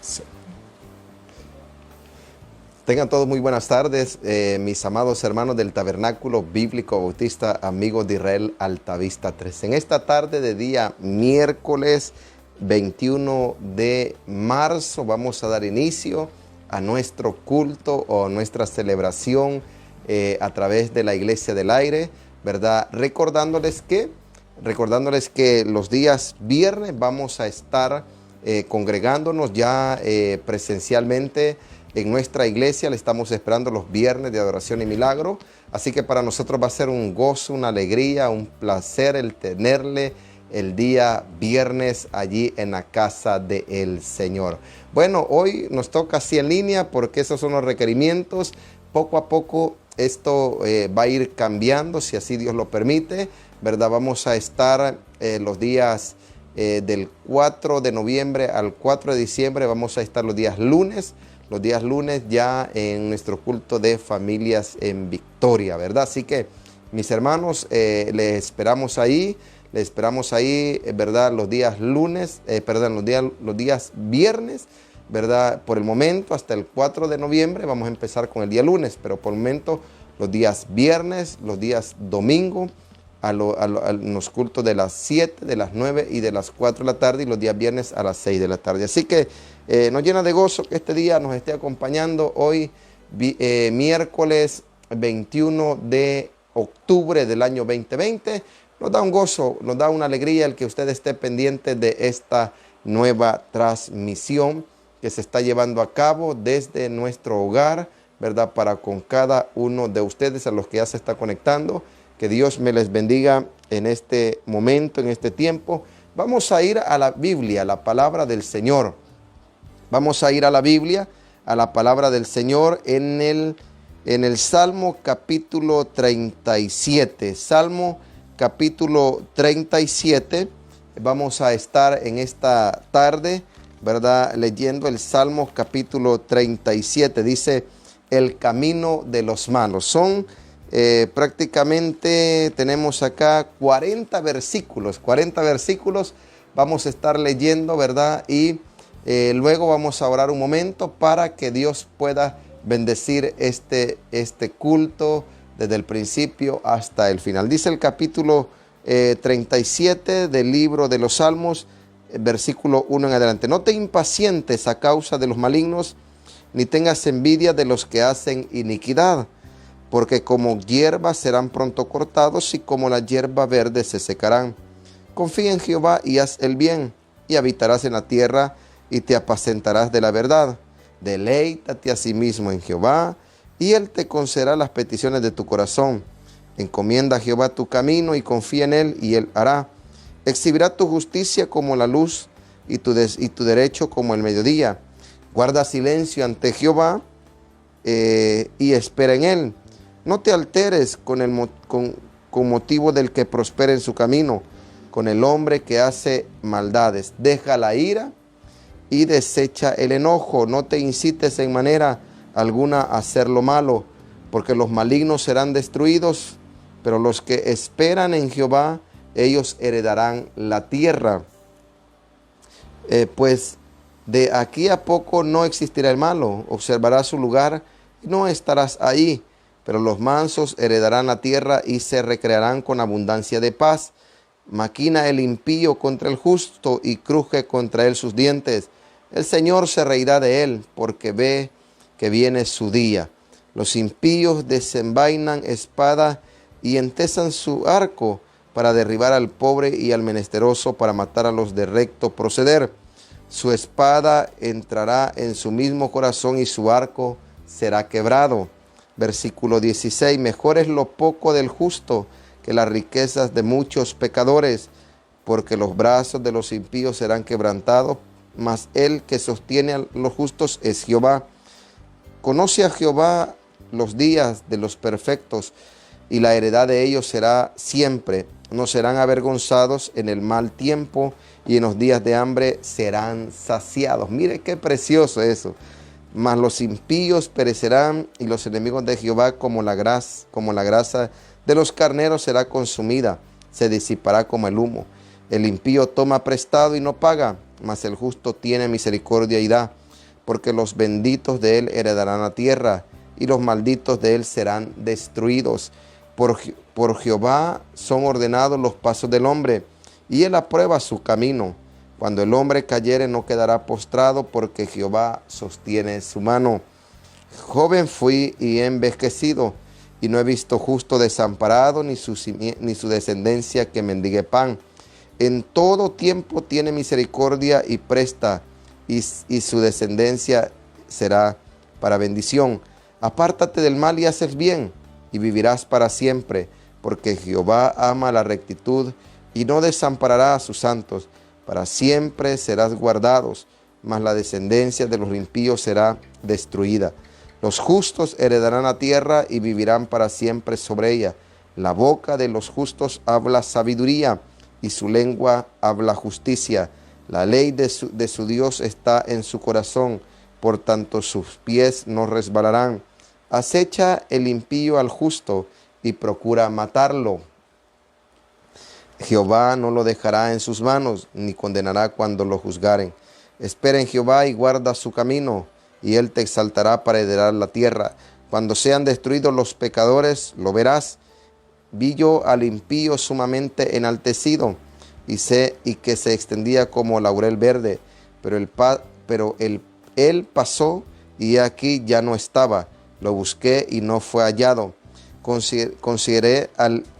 Sí. Tengan todos muy buenas tardes, mis amados hermanos del Tabernáculo Bíblico Bautista, amigos de Israel Altavista 3. En esta tarde de día miércoles 21 de marzo vamos a dar inicio a nuestro culto o a nuestra celebración a través de la Iglesia del Aire, ¿verdad? Recordándoles que los días viernes vamos a estar congregándonos ya presencialmente en nuestra iglesia. Le estamos esperando los viernes de adoración y milagro. Así que para nosotros va a ser un gozo, una alegría, un placer el tenerle el día viernes allí en la casa del Señor. Bueno, hoy nos toca así en línea porque esos son los requerimientos. Poco a poco esto va a ir cambiando, si así Dios lo permite, ¿verdad? Vamos a estar los días del 4 de noviembre al 4 de diciembre. Vamos a estar los días lunes ya en nuestro culto de familias en Victoria, ¿verdad? Así que mis hermanos, les esperamos ahí, ¿verdad? Los días viernes, ¿verdad? Por el momento hasta el 4 de noviembre, vamos a empezar con el día lunes, pero por el momento los días viernes, los días domingo, a los cultos de las 7, de las 9 y de las 4 de la tarde, y los días viernes a las 6 de la tarde. Así que nos llena de gozo que este día nos esté acompañando hoy, miércoles 21 de octubre del año 2020. Nos da un gozo, nos da una alegría el que usted esté pendiente de esta nueva transmisión que se está llevando a cabo desde nuestro hogar, ¿verdad? Para con cada uno de ustedes, a los que ya se está conectando. Que Dios me les bendiga en este momento, en este tiempo. Vamos a ir a la Biblia, a la palabra del Señor. Vamos a ir a la Biblia, a la palabra del Señor en el Salmo capítulo 37. Salmo capítulo 37. Vamos a estar en esta tarde, ¿verdad? Leyendo el Salmo capítulo 37. Dice, el camino de los malos. Prácticamente tenemos acá 40 versículos. Vamos a estar leyendo, ¿verdad? Y luego vamos a orar un momento para que Dios pueda bendecir este culto desde el principio hasta el final. Dice el capítulo 37 del libro de los Salmos, versículo 1 en adelante. No te impacientes a causa de los malignos, ni tengas envidia de los que hacen iniquidad, porque como hierba serán pronto cortados y como la hierba verde se secarán. Confía en Jehová y haz el bien, y habitarás en la tierra y te apacentarás de la verdad. Deleítate a sí mismo en Jehová, y Él te concederá las peticiones de tu corazón. Encomienda a Jehová tu camino y confía en Él, y Él hará. Exhibirá tu justicia como la luz y tu derecho como el mediodía. Guarda silencio ante Jehová y espera en Él. No te alteres con motivo del que prospera en su camino, con el hombre que hace maldades. Deja la ira y desecha el enojo. No te incites en manera alguna a hacer lo malo, porque los malignos serán destruidos, pero los que esperan en Jehová, ellos heredarán la tierra. Pues de aquí a poco no existirá el malo. Observarás su lugar y no estarás ahí. Pero los mansos heredarán la tierra y se recrearán con abundancia de paz. Maquina el impío contra el justo y cruje contra él sus dientes. El Señor se reirá de él porque ve que viene su día. Los impíos desenvainan espada y entesan su arco para derribar al pobre y al menesteroso, para matar a los de recto proceder. Su espada entrará en su mismo corazón y su arco será quebrado. Versículo 16, mejor es lo poco del justo que las riquezas de muchos pecadores, porque los brazos de los impíos serán quebrantados, mas el que sostiene a los justos es Jehová. Conoce a Jehová los días de los perfectos, y la heredad de ellos será siempre. No serán avergonzados en el mal tiempo, y en los días de hambre serán saciados. Mire qué precioso eso. Mas los impíos perecerán, y los enemigos de Jehová como la grasa de los carneros será consumida, se disipará como el humo. El impío toma prestado y no paga, mas el justo tiene misericordia y da. porque los benditos de él heredarán la tierra, y los malditos de él serán destruidos. Por Jehová son ordenados los pasos del hombre, y él aprueba su camino. Cuando el hombre cayere no quedará postrado, porque Jehová sostiene su mano. Joven fui y he envejecido, y no he visto justo desamparado, ni su descendencia que mendigue pan. En todo tiempo tiene misericordia y presta, y su descendencia será para bendición. Apártate del mal y haz el bien, y vivirás para siempre, porque Jehová ama la rectitud, y no desamparará a sus santos. Para siempre serás guardados, mas la descendencia de los impíos será destruida. Los justos heredarán la tierra y vivirán para siempre sobre ella. La boca de los justos habla sabiduría, y su lengua habla justicia. La ley de su Dios está en su corazón, por tanto sus pies no resbalarán. Acecha el impío al justo y procura matarlo. Jehová no lo dejará en sus manos, ni condenará cuando lo juzgaren. Espera en Jehová y guarda su camino, y él te exaltará para heredar la tierra. Cuando sean destruidos los pecadores, lo verás. Vi yo al impío sumamente enaltecido, y que se extendía como laurel verde, pero él pasó, y aquí ya no estaba. Lo busqué y no fue hallado.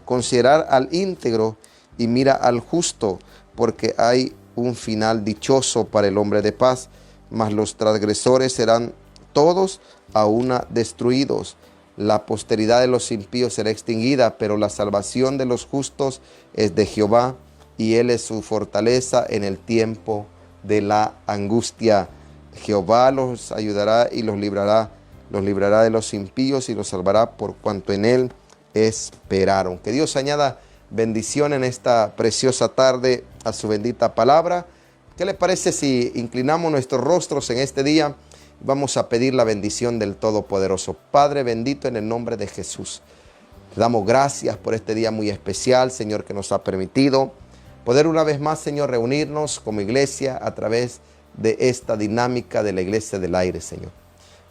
Considerar al íntegro y mira al justo, porque hay un final dichoso para el hombre de paz, mas los transgresores serán todos a una destruidos. La posteridad de los impíos será extinguida, pero la salvación de los justos es de Jehová, y él es su fortaleza en el tiempo de la angustia. Jehová los ayudará y los librará de los impíos y los salvará por cuanto en él esperaron. Que Dios añada bendición en esta preciosa tarde a su bendita palabra. ¿Qué le parece si inclinamos nuestros rostros en este día? Vamos a pedir la bendición del Todopoderoso. Padre bendito, en el nombre de Jesús, te damos gracias por este día muy especial, Señor, que nos ha permitido poder una vez más, Señor, reunirnos como iglesia a través de esta dinámica de la Iglesia del Aire, Señor.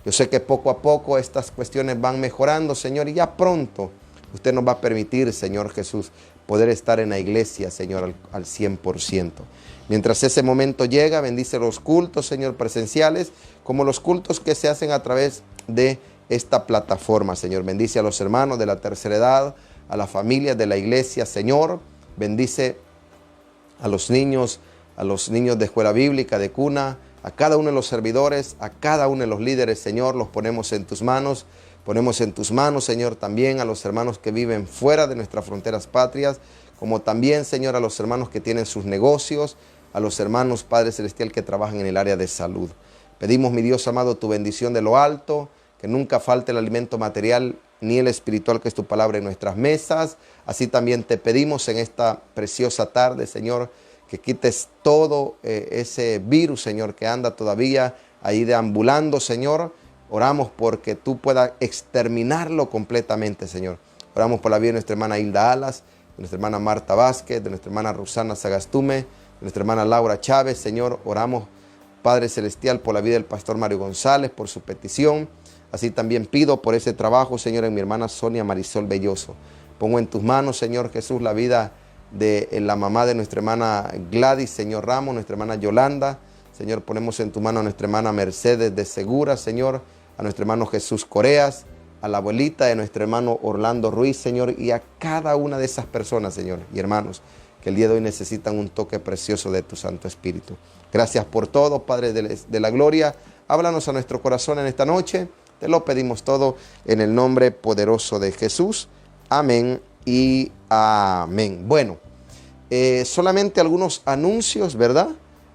Yo sé que poco a poco estas cuestiones van mejorando, Señor, y ya pronto usted nos va a permitir, Señor Jesús, poder estar en la iglesia, Señor, al 100%. Mientras ese momento llega, bendice los cultos, Señor, presenciales, como los cultos que se hacen a través de esta plataforma, Señor. Bendice a los hermanos de la tercera edad, a las familias de la iglesia, Señor. Bendice a los niños de escuela bíblica, de cuna, a cada uno de los servidores, a cada uno de los líderes, Señor, los ponemos en tus manos. Ponemos en tus manos, Señor, también a los hermanos que viven fuera de nuestras fronteras patrias, como también, Señor, a los hermanos que tienen sus negocios, a los hermanos, Padre Celestial, que trabajan en el área de salud. Pedimos, mi Dios amado, tu bendición de lo alto, que nunca falte el alimento material ni el espiritual, que es tu palabra, en nuestras mesas. Así también te pedimos en esta preciosa tarde, Señor, que quites todo ese virus, Señor, que anda todavía ahí deambulando, Señor. Oramos porque tú puedas exterminarlo completamente, Señor. Oramos por la vida de nuestra hermana Hilda Alas, de nuestra hermana Marta Vázquez, de nuestra hermana Rosana Sagastume, de nuestra hermana Laura Chávez, Señor. Oramos, Padre Celestial, por la vida del pastor Mario González, por su petición. Así también pido por ese trabajo, Señor, en mi hermana Sonia Marisol Belloso. Pongo en tus manos, Señor Jesús, la vida de la mamá de nuestra hermana Gladys, Señor Ramos, nuestra hermana Yolanda. Señor, ponemos en tu mano a nuestra hermana Mercedes de Segura, Señor, a nuestro hermano Jesús Coreas, a la abuelita de nuestro hermano Orlando Ruiz, Señor, y a cada una de esas personas, Señor, y hermanos, que el día de hoy necesitan un toque precioso de tu Santo Espíritu. Gracias por todo, Padre de la gloria. Háblanos a nuestro corazón en esta noche. Te lo pedimos todo en el nombre poderoso de Jesús. Amén y amén. Bueno, solamente algunos anuncios, ¿verdad?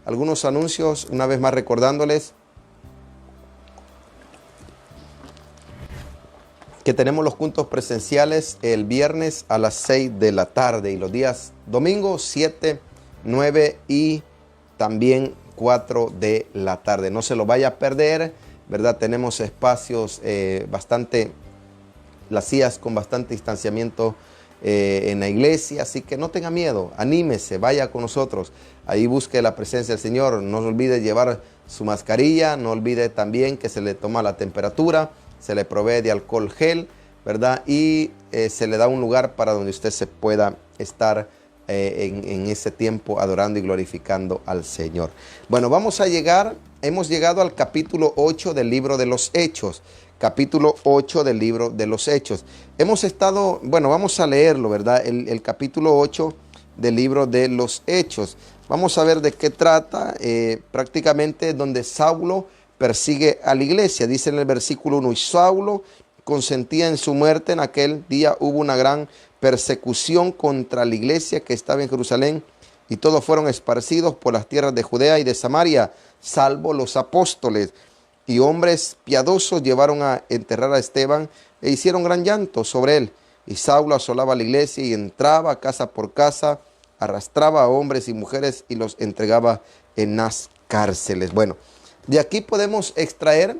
Algunos anuncios, una vez más recordándoles que tenemos los cultos presenciales el viernes a las 6 de la tarde y los días domingos 7, 9 y también 4 de la tarde. No se lo vaya a perder, ¿verdad? Tenemos espacios las sillas con bastante distanciamiento en la iglesia. Así que no tenga miedo, anímese, vaya con nosotros. Ahí busque la presencia del Señor. No se olvide llevar su mascarilla, no olvide también que se le toma la temperatura, se le provee de alcohol gel, ¿verdad? Y se le da un lugar para donde usted se pueda estar en ese tiempo adorando y glorificando al Señor. Bueno, hemos llegado al capítulo 8 del libro de los Hechos. Capítulo 8 del libro de los Hechos. Vamos a leerlo, ¿verdad? El capítulo 8 del libro de los Hechos. Vamos a ver de qué trata, prácticamente donde Saulo persigue a la iglesia. Dice en el versículo 1, y Saulo consentía en su muerte. En aquel día hubo una gran persecución contra la iglesia que estaba en Jerusalén, y todos fueron esparcidos por las tierras de Judea y de Samaria, salvo los apóstoles. Y hombres piadosos llevaron a enterrar a Esteban e hicieron gran llanto sobre él. Y Saulo asolaba la iglesia y entraba casa por casa, arrastraba a hombres y mujeres y los entregaba en las cárceles. Bueno, de aquí podemos extraer,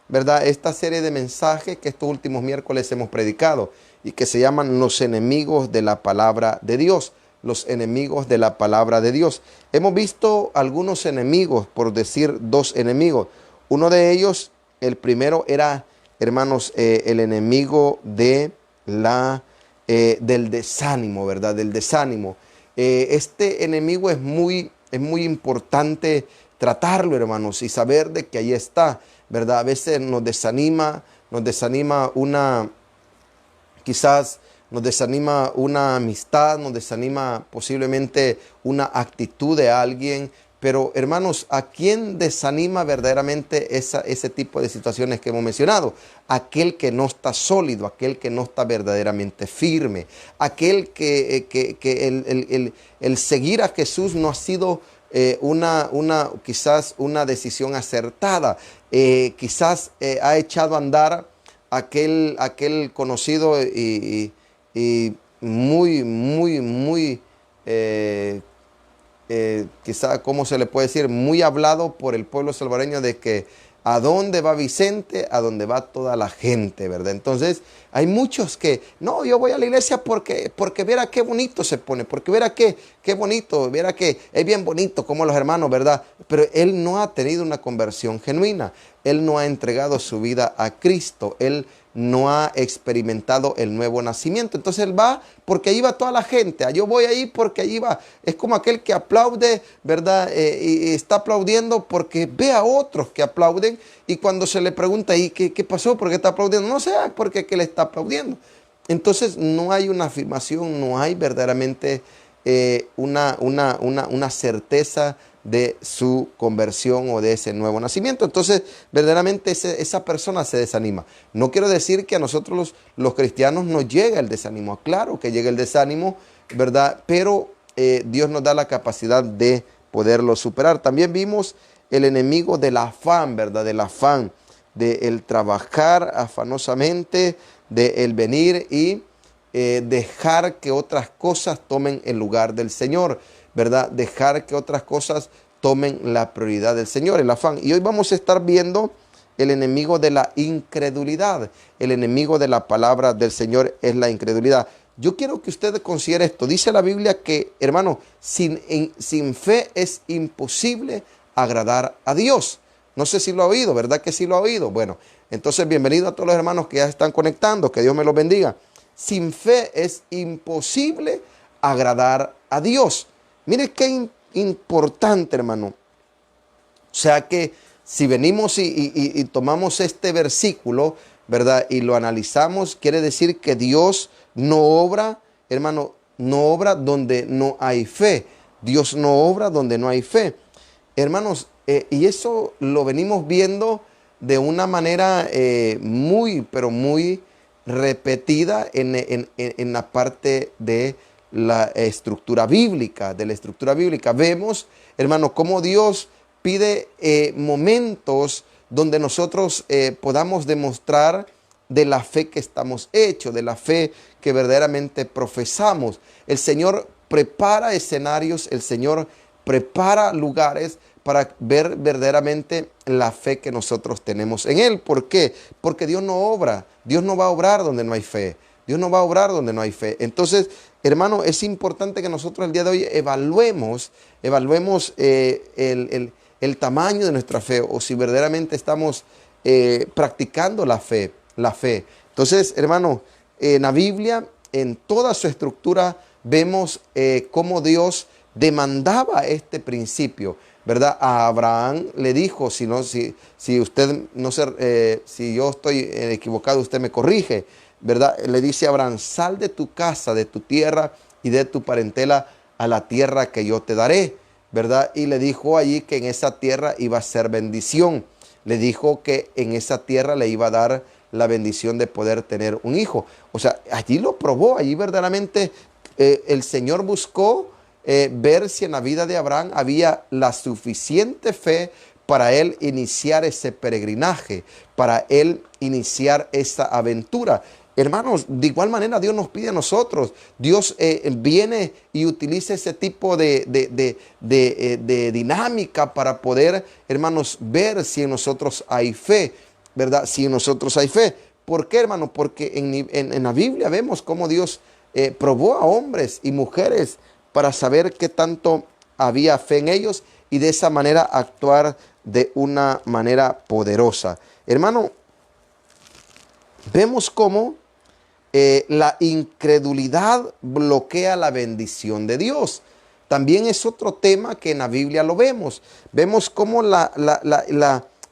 ¿verdad?, esta serie de mensajes que estos últimos miércoles hemos predicado y que se llaman los enemigos de la palabra de Dios. Los enemigos de la palabra de Dios. Hemos visto algunos enemigos, por decir dos enemigos. Uno de ellos, el primero era, hermanos, el enemigo de del desánimo, ¿verdad? Del desánimo. Este enemigo es muy importante tratarlo, hermanos, y saber de que ahí está, ¿verdad? A veces nos desanima quizás nos desanima una amistad, nos desanima posiblemente una actitud de alguien. Pero, hermanos, ¿a quién desanima verdaderamente ese tipo de situaciones que hemos mencionado? Aquel que no está sólido, aquel que no está verdaderamente firme, aquel que el seguir a Jesús no ha sido quizás una decisión acertada. Quizás ha echado a andar aquel conocido y muy quizá, ¿cómo se le puede decir?, muy hablado por el pueblo salvadoreño, de que a dónde va Vicente, a dónde va toda la gente, ¿verdad? Entonces hay muchos que, no, yo voy a la iglesia porque verá qué bonito se pone, porque verá qué bonito, verá que es bien bonito como los hermanos, ¿verdad? Pero él no ha tenido una conversión genuina, él no ha entregado su vida a Cristo, él no ha experimentado el nuevo nacimiento. Entonces él va porque ahí va toda la gente. Yo voy ahí porque allí va. Es como aquel que aplaude, ¿verdad? Y está aplaudiendo porque ve a otros que aplauden, y cuando se le pregunta, ¿y qué pasó? ¿Por qué está aplaudiendo? No sé, porque que le está aplaudiendo. Entonces no hay una afirmación, no hay verdaderamente una certeza de su conversión o de ese nuevo nacimiento. Entonces verdaderamente esa persona se desanima. No quiero decir que a nosotros los cristianos nos llega el desánimo. Claro que llega el desánimo, ¿verdad? Pero Dios nos da la capacidad de poderlo superar. También vimos el enemigo del afán, ¿verdad? Del afán, del trabajar afanosamente, del venir y dejar que otras cosas tomen el lugar del Señor, ¿verdad? Dejar que otras cosas tomen la prioridad del Señor, el afán. Y hoy vamos a estar viendo el enemigo de la incredulidad. El enemigo de la palabra del Señor es la incredulidad. Yo quiero que usted considere esto. Dice la Biblia que, hermano, sin fe es imposible agradar a Dios. No sé si lo ha oído, ¿verdad que sí lo ha oído? Bueno, entonces bienvenido a todos los hermanos que ya están conectando. Que Dios me los bendiga. Sin fe es imposible agradar a Dios. Mire qué importante, hermano. O sea que si venimos y tomamos este versículo, ¿verdad?, y lo analizamos, quiere decir que Dios no obra, hermano, no obra donde no hay fe. Dios no obra donde no hay fe. Hermanos, y eso lo venimos viendo de una manera pero muy repetida en la parte de la estructura bíblica, Vemos, hermano, cómo Dios pide momentos donde nosotros podamos demostrar de la fe que estamos hechos, de la fe que verdaderamente profesamos. El Señor prepara escenarios, el Señor prepara lugares para ver verdaderamente la fe que nosotros tenemos en Él. ¿Por qué? Porque Dios no obra, Dios no va a obrar donde no hay fe. Dios no va a obrar donde no hay fe. Entonces, hermano, es importante que nosotros el día de hoy evaluemos el tamaño de nuestra fe o si verdaderamente estamos practicando la fe. Entonces, hermano, en la Biblia, en toda su estructura, vemos cómo Dios demandaba este principio, ¿verdad? A Abraham le dijo, si usted no si yo estoy equivocado, usted me corrige, ¿verdad? Le dice a Abraham, sal de tu casa, de tu tierra y de tu parentela a la tierra que yo te daré, ¿verdad? Y le dijo allí que en esa tierra iba a ser bendición. Le dijo que en esa tierra le iba a dar la bendición de poder tener un hijo. O sea, allí lo probó, allí verdaderamente el Señor buscó ver si en la vida de Abraham había la suficiente fe para él iniciar ese peregrinaje, para él iniciar esa aventura. Hermanos, de igual manera Dios nos pide a nosotros. Dios viene y utiliza ese tipo de dinámica para poder, hermanos, ver si en nosotros hay fe, ¿verdad? Si en nosotros hay fe. ¿Por qué, hermano? Porque en la Biblia vemos cómo Dios probó a hombres y mujeres para saber qué tanto había fe en ellos y de esa manera actuar de una manera poderosa. Hermano, vemos cómo la incredulidad bloquea la bendición de Dios. También es otro tema que en la Biblia lo vemos. Vemos cómo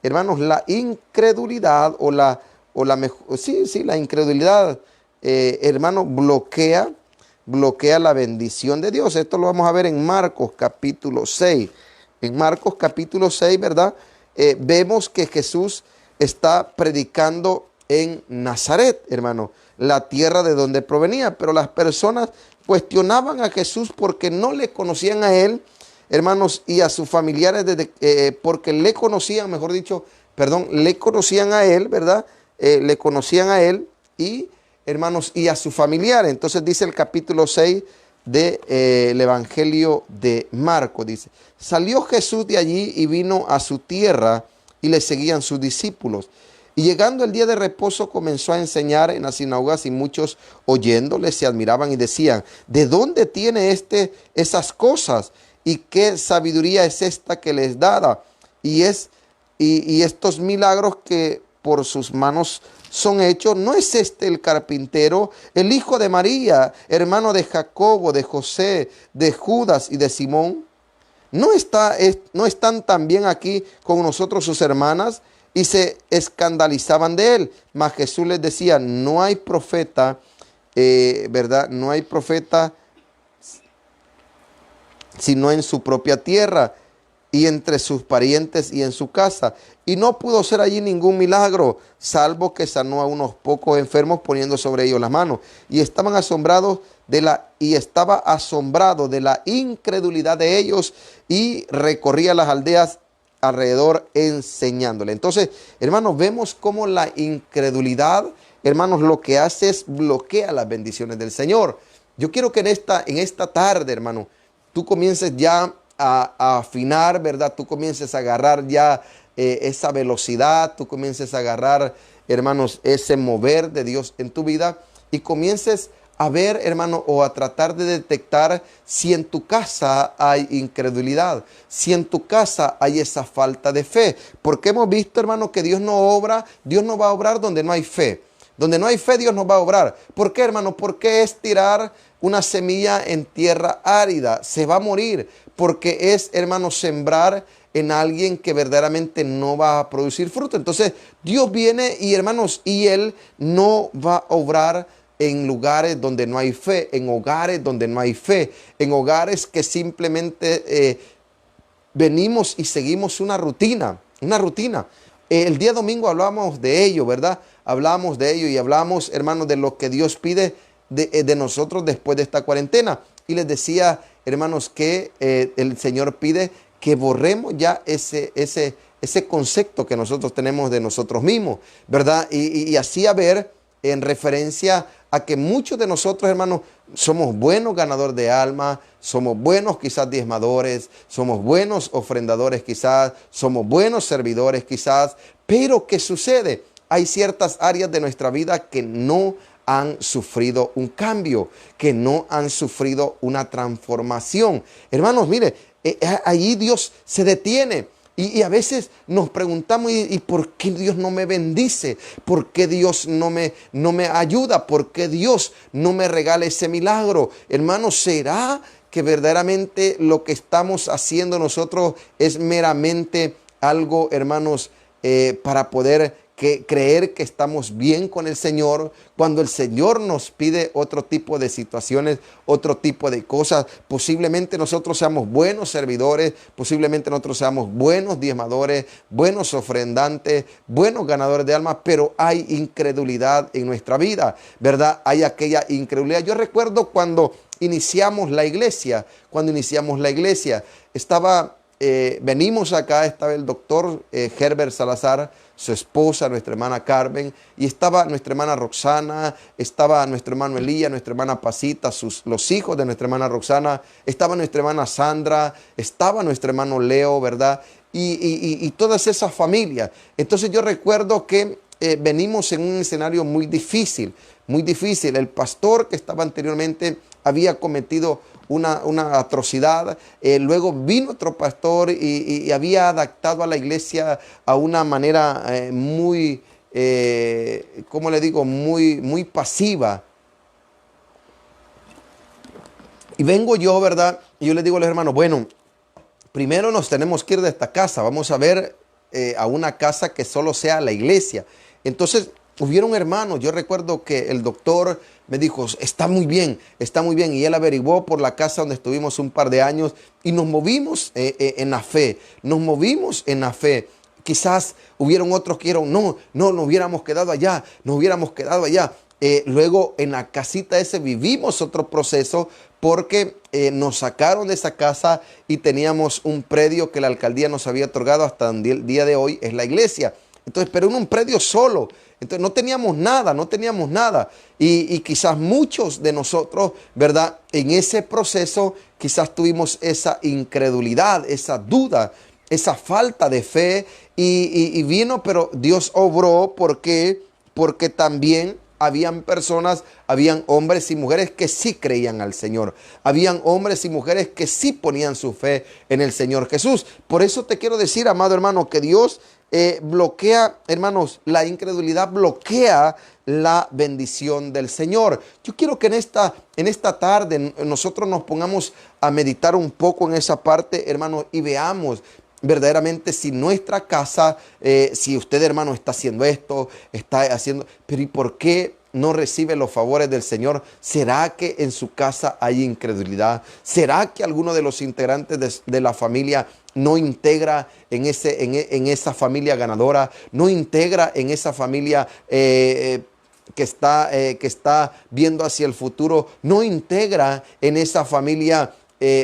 hermanos, la incredulidad la incredulidad, hermano, bloquea la bendición de Dios. Esto lo vamos a ver en Marcos capítulo 6. En Marcos capítulo 6, ¿verdad? Vemos que Jesús está predicando en Nazaret, hermano, la tierra de donde provenía. Pero las personas cuestionaban a Jesús porque no le conocían a él, hermanos, y a sus familiares, porque le conocían, le conocían a él, ¿verdad? Le conocían a él y, hermanos, y a su familiar. Entonces dice el capítulo 6 del Evangelio de Marcos, dice, salió Jesús de allí y vino a su tierra y le seguían sus discípulos. Y llegando el día de reposo comenzó a enseñar en las sinagogas y muchos oyéndole se admiraban y decían, ¿de dónde tiene esas cosas? ¿Y qué sabiduría es esta que les dada? Y estos milagros que por sus manos son hechos, ¿no es este el carpintero, el hijo de María, hermano de Jacobo, de José, de Judas y de Simón? ¿No están también aquí con nosotros sus hermanas? Y se escandalizaban de él. Mas Jesús les decía, no hay profeta, ¿verdad? No hay profeta sino en su propia tierra y entre sus parientes y en su casa. Y no pudo ser allí ningún milagro, salvo que sanó a unos pocos enfermos poniendo sobre ellos las manos. Y estaba asombrado de la incredulidad de ellos y recorría las aldeas alrededor enseñándole. Entonces, hermanos, vemos cómo la incredulidad, hermanos, lo que hace es bloquea las bendiciones del Señor. Yo quiero que en esta tarde, hermano, tú comiences ya a afinar, ¿verdad? Tú comiences a agarrar ya esa velocidad, tú comiences a agarrar, hermanos, ese mover de Dios en tu vida y comiences a ver, hermano, o a tratar de detectar si en tu casa hay incredulidad, si en tu casa hay esa falta de fe. Porque hemos visto, hermano, que Dios no va a obrar donde no hay fe. Donde no hay fe, Dios no va a obrar. ¿Por qué, hermano? Porque es tirar una semilla en tierra árida. Se va a morir. Porque es, hermano, sembrar en alguien que verdaderamente no va a producir fruto. Entonces, Dios viene y, hermanos, y Él no va a obrar en lugares donde no hay fe, en hogares donde no hay fe, en hogares que simplemente venimos y seguimos una rutina. El día domingo hablamos de ello, ¿verdad? Hablamos de ello y hablamos, hermanos, de lo que Dios pide de nosotros después de esta cuarentena. Y les decía, hermanos, que el Señor pide que borremos ya ese concepto que nosotros tenemos de nosotros mismos, ¿verdad? Y así a ver, en referencia a que muchos de nosotros, hermanos, somos buenos ganadores de alma, somos buenos quizás diezmadores, somos buenos ofrendadores quizás, somos buenos servidores quizás, pero ¿qué sucede? Hay ciertas áreas de nuestra vida que no han sufrido un cambio, que no han sufrido una transformación. Hermanos, mire, allí Dios se detiene. Y a veces nos preguntamos, ¿y por qué Dios no me bendice? ¿Por qué Dios no me ayuda? ¿Por qué Dios no me regala ese milagro? Hermanos, ¿será que verdaderamente lo que estamos haciendo nosotros es meramente algo, hermanos, para poder creer que estamos bien con el Señor, cuando el Señor nos pide otro tipo de situaciones, otro tipo de cosas? Posiblemente nosotros seamos buenos servidores, posiblemente nosotros seamos buenos diezmadores, buenos ofrendantes, buenos ganadores de almas, pero hay incredulidad en nuestra vida, ¿verdad? Hay aquella incredulidad. Yo recuerdo cuando iniciamos la iglesia, venimos acá, estaba el doctor Herbert Salazar, su esposa, nuestra hermana Carmen, y estaba nuestra hermana Roxana, estaba nuestro hermano Elías, nuestra hermana Pasita, los hijos de nuestra hermana Roxana, estaba nuestra hermana Sandra, estaba nuestro hermano Leo, ¿verdad? Y todas esas familias. Entonces yo recuerdo que venimos en un escenario muy difícil, muy difícil. El pastor que estaba anteriormente había cometido una atrocidad. Luego vino otro pastor y había adaptado a la iglesia a una manera muy, ¿cómo le digo? Muy pasiva. Y vengo yo, ¿verdad? Y yo le digo a los hermanos, bueno, primero nos tenemos que ir de esta casa. Vamos a ver a una casa que solo sea la iglesia. Entonces, hubieron hermanos. Yo recuerdo que el doctor me dijo, está muy bien. Y él averiguó por la casa donde estuvimos un par de años y nos movimos en la fe. Quizás hubieron otros que dijeron, no, nos hubiéramos quedado allá. Luego en la casita ese vivimos otro proceso porque nos sacaron de esa casa y teníamos un predio que la alcaldía nos había otorgado hasta el día de hoy, es la iglesia. Entonces, pero en un predio solo. Entonces no teníamos nada. Y quizás muchos de nosotros, ¿verdad? En ese proceso quizás tuvimos esa incredulidad, esa duda, esa falta de fe. Y vino, pero Dios obró. ¿Por qué? Porque también habían personas, habían hombres y mujeres que sí creían al Señor. Habían hombres y mujeres que sí ponían su fe en el Señor Jesús. Por eso te quiero decir, amado hermano, que Dios bloquea, hermanos, la incredulidad bloquea la bendición del Señor. Yo quiero que en esta tarde nosotros nos pongamos a meditar un poco en esa parte, hermanos, y veamos verdaderamente si nuestra casa, si usted, hermano, está haciendo esto, pero ¿y por qué no recibe los favores del Señor? ¿Será que en su casa hay incredulidad? ¿Será que alguno de los integrantes de la familia no integra en esa familia ganadora? ¿No integra en esa familia que está viendo hacia el futuro? ¿No integra en esa familia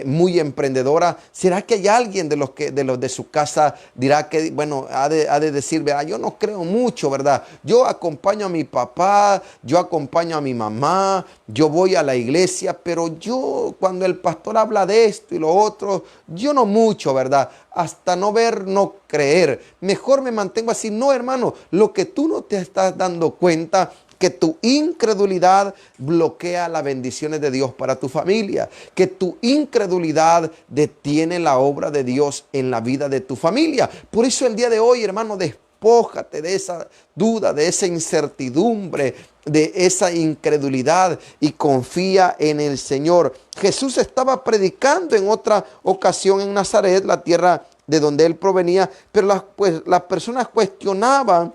muy emprendedora? ¿Será que hay alguien de los de su casa dirá que, bueno, ha de decir, vea, yo no creo mucho, ¿verdad? Yo acompaño a mi papá, yo acompaño a mi mamá, yo voy a la iglesia, pero yo cuando el pastor habla de esto y lo otro, yo no mucho, ¿verdad? Hasta no ver, no creer. Mejor me mantengo así. No, hermano, lo que tú no te estás dando cuenta, que tu incredulidad bloquea las bendiciones de Dios para tu familia. Que tu incredulidad detiene la obra de Dios en la vida de tu familia. Por eso el día de hoy, hermano, despójate de esa duda, de esa incertidumbre, de esa incredulidad y confía en el Señor. Jesús estaba predicando en otra ocasión en Nazaret, la tierra de donde él provenía, pero las personas cuestionaban.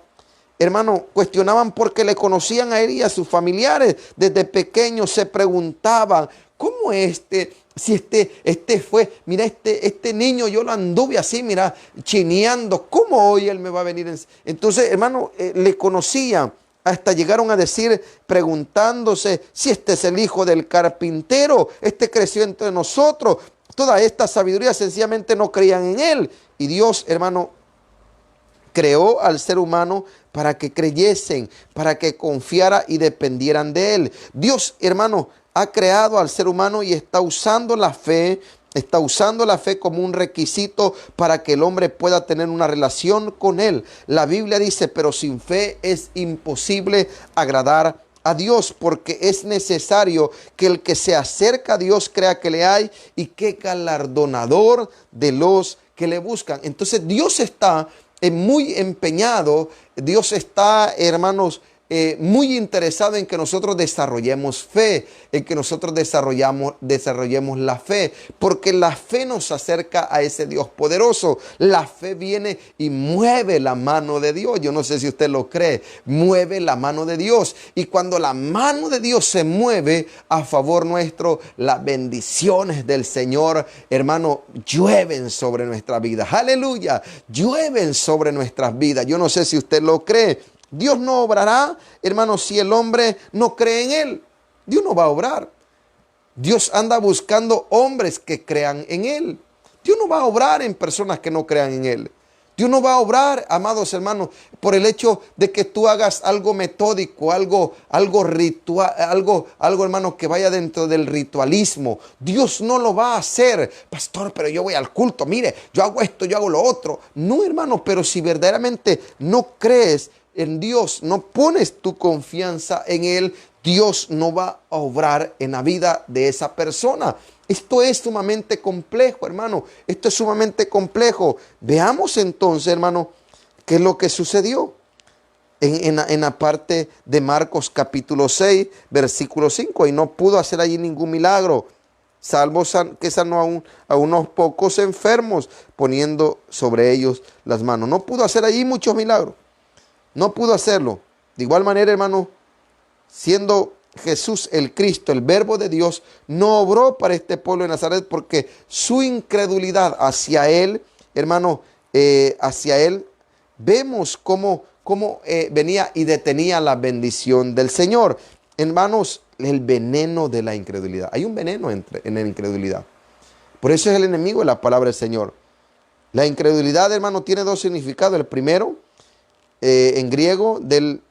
Hermano, cuestionaban porque le conocían a él y a sus familiares. Desde pequeños se preguntaban, ¿cómo si este fue, mira, este niño yo lo anduve así, mira, chineando, ¿cómo hoy él me va a venir? Entonces, hermano, le conocían. Hasta llegaron a decir, preguntándose si este es el hijo del carpintero, este creció entre nosotros. Toda esta sabiduría sencillamente no creían en él. Y Dios, hermano, creó al ser humano para que creyesen, para que confiara y dependieran de él. Dios, hermano, ha creado al ser humano y está usando la fe como un requisito para que el hombre pueda tener una relación con él. La Biblia dice, pero sin fe es imposible agradar a Dios, porque es necesario que el que se acerca a Dios crea que le hay y que galardonador de los que le buscan. Entonces Dios está muy empeñado, Dios está, hermanos, muy interesado en que nosotros desarrollemos fe, en que nosotros desarrollemos la fe, porque la fe nos acerca a ese Dios poderoso. La fe viene y mueve la mano de Dios. Yo no sé si usted lo cree, mueve la mano de Dios. Y cuando la mano de Dios se mueve a favor nuestro, las bendiciones del Señor, hermano, llueven sobre nuestra vida. Aleluya, llueven sobre nuestras vidas. Yo no sé si usted lo cree. Dios no obrará, hermanos, si el hombre no cree en Él. Dios no va a obrar. Dios anda buscando hombres que crean en Él. Dios no va a obrar en personas que no crean en Él. Dios no va a obrar, amados hermanos, por el hecho de que tú hagas algo metódico, algo ritual, algo, hermano, que vaya dentro del ritualismo. Dios no lo va a hacer. Pastor, pero yo voy al culto, mire, yo hago esto, yo hago lo otro. No, hermano, pero si verdaderamente no crees en Dios, no pones tu confianza en Él, Dios no va a obrar en la vida de esa persona. Esto es sumamente complejo, hermano. Esto es sumamente complejo. Veamos entonces, hermano, qué es lo que sucedió en la parte de Marcos capítulo 6, versículo 5. Y no pudo hacer allí ningún milagro, salvo que sanó a unos pocos enfermos, poniendo sobre ellos las manos. No pudo hacer allí muchos milagros. No pudo hacerlo. De igual manera, hermano, siendo Jesús el Cristo, el Verbo de Dios, no obró para este pueblo de Nazaret porque su incredulidad hacia Él, hermano, hacia Él, vemos cómo venía y detenía la bendición del Señor. Hermanos, el veneno de la incredulidad. Hay un veneno en la incredulidad. Por eso es el enemigo de la palabra del Señor. La incredulidad, hermano, tiene dos significados. El primero, en griego del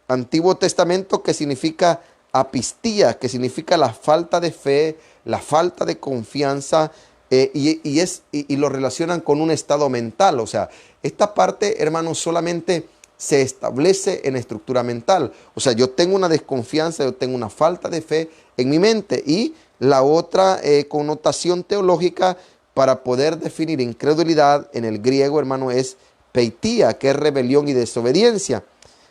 Antiguo Testamento, que significa apistía, que significa la falta de fe, la falta de confianza, y lo relacionan con un estado mental. O sea, esta parte, hermano, solamente se establece en estructura mental. O sea, yo tengo una desconfianza, yo tengo una falta de fe en mi mente. Y la otra connotación teológica para poder definir incredulidad en el griego, hermano, es peitía, que es rebelión y desobediencia.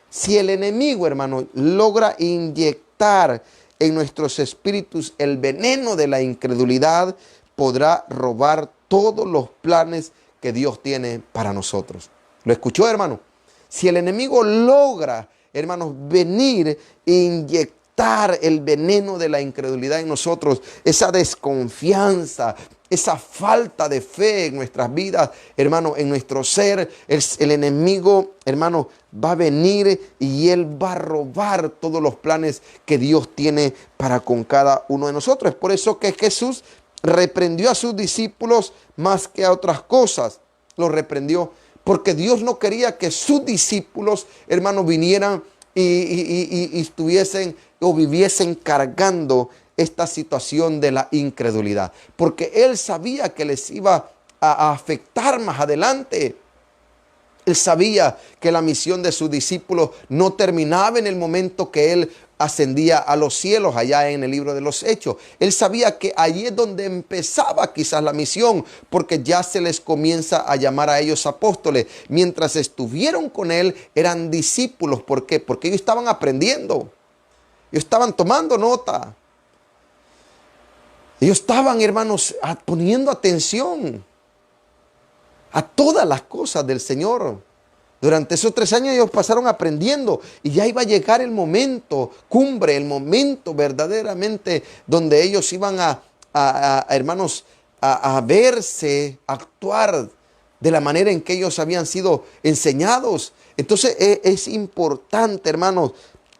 Si el enemigo, hermano, logra inyectar en nuestros espíritus el veneno de la incredulidad, podrá robar todos los planes que Dios tiene para nosotros. ¿Lo escuchó, hermano? Si el enemigo logra, hermanos, venir e inyectar el veneno de la incredulidad en nosotros, esa desconfianza, esa falta de fe en nuestras vidas, hermano, en nuestro ser, el enemigo, hermano, va a venir y él va a robar todos los planes que Dios tiene para con cada uno de nosotros. Es por eso que Jesús reprendió a sus discípulos más que a otras cosas. Los reprendió porque Dios no quería que sus discípulos, hermano, vinieran y estuviesen o viviesen cargando esta situación de la incredulidad, porque Él sabía que les iba a afectar más adelante. Él sabía que la misión de sus discípulos no terminaba en el momento que Él ascendía a los cielos, allá en el libro de los Hechos. Él sabía que allí es donde empezaba quizás la misión, porque ya se les comienza a llamar a ellos apóstoles. Mientras estuvieron con Él, eran discípulos. ¿Por qué? Porque ellos estaban aprendiendo. Ellos estaban tomando nota. Ellos estaban, hermanos, poniendo atención a todas las cosas del Señor. Durante esos 3 años ellos pasaron aprendiendo y ya iba a llegar el momento cumbre, el momento verdaderamente donde ellos iban hermanos, a verse, a actuar de la manera en que ellos habían sido enseñados. Entonces es importante, hermanos,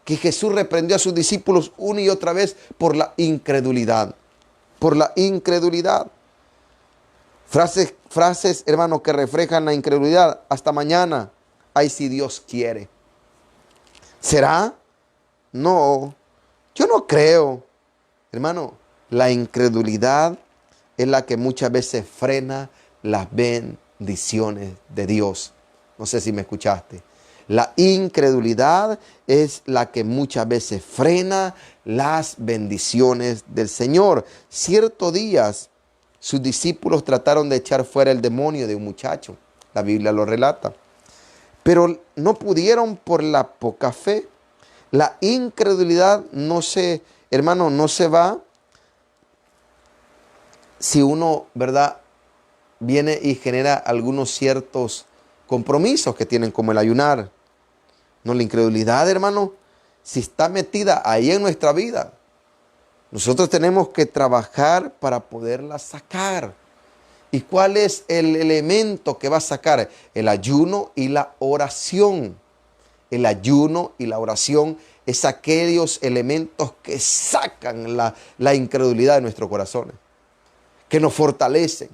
que Jesús reprendió a sus discípulos una y otra vez por la incredulidad. Por la incredulidad. Frases, hermanos, que reflejan la incredulidad. Hasta mañana. Ay, si Dios quiere. ¿Será? No. Yo no creo. Hermano, la incredulidad es la que muchas veces frena las bendiciones de Dios. No sé si me escuchaste. La incredulidad es la que muchas veces frena las bendiciones del Señor. Ciertos días sus discípulos trataron de echar fuera el demonio de un muchacho. La Biblia lo relata. Pero no pudieron por la poca fe. La incredulidad hermano, no se va si uno, ¿verdad?, viene y genera algunos ciertos compromisos que tienen, como el ayunar. No, la incredulidad, hermano, si está metida ahí en nuestra vida, nosotros tenemos que trabajar para poderla sacar. ¿Y cuál es el elemento que va a sacar? El ayuno y la oración. El ayuno y la oración es aquellos elementos que sacan la incredulidad de nuestros corazones, que nos fortalecen,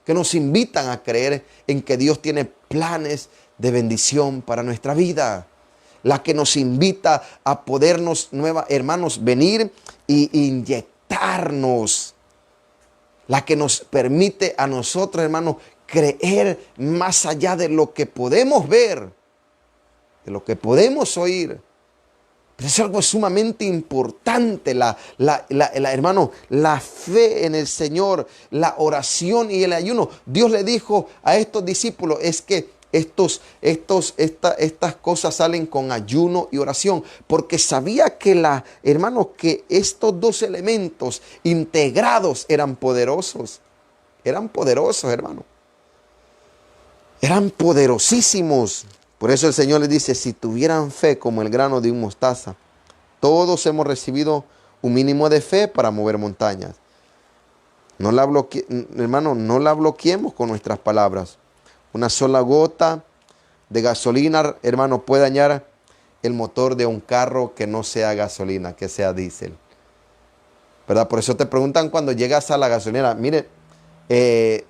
que nos invitan a creer en que Dios tiene planes de bendición para nuestra vida. La que nos invita a podernos, hermanos, venir e inyectarnos. La que nos permite a nosotros, hermanos, creer más allá de lo que podemos ver, de lo que podemos oír. Pero es algo sumamente importante, hermano, la fe en el Señor, la oración y el ayuno. Dios le dijo a estos discípulos, es que estas cosas salen con ayuno y oración, porque sabía que hermanos, que estos dos elementos integrados eran poderosos. Eran poderosos, hermano. Eran poderosísimos. Por eso el Señor les dice, si tuvieran fe como el grano de un mostaza, todos hemos recibido un mínimo de fe para mover montañas. Hermano, no la bloqueemos con nuestras palabras. Una sola gota de gasolina, hermano, puede dañar el motor de un carro que no sea gasolina, que sea diésel. ¿Verdad? Por eso te preguntan cuando llegas a la gasolinera, mire, ¿de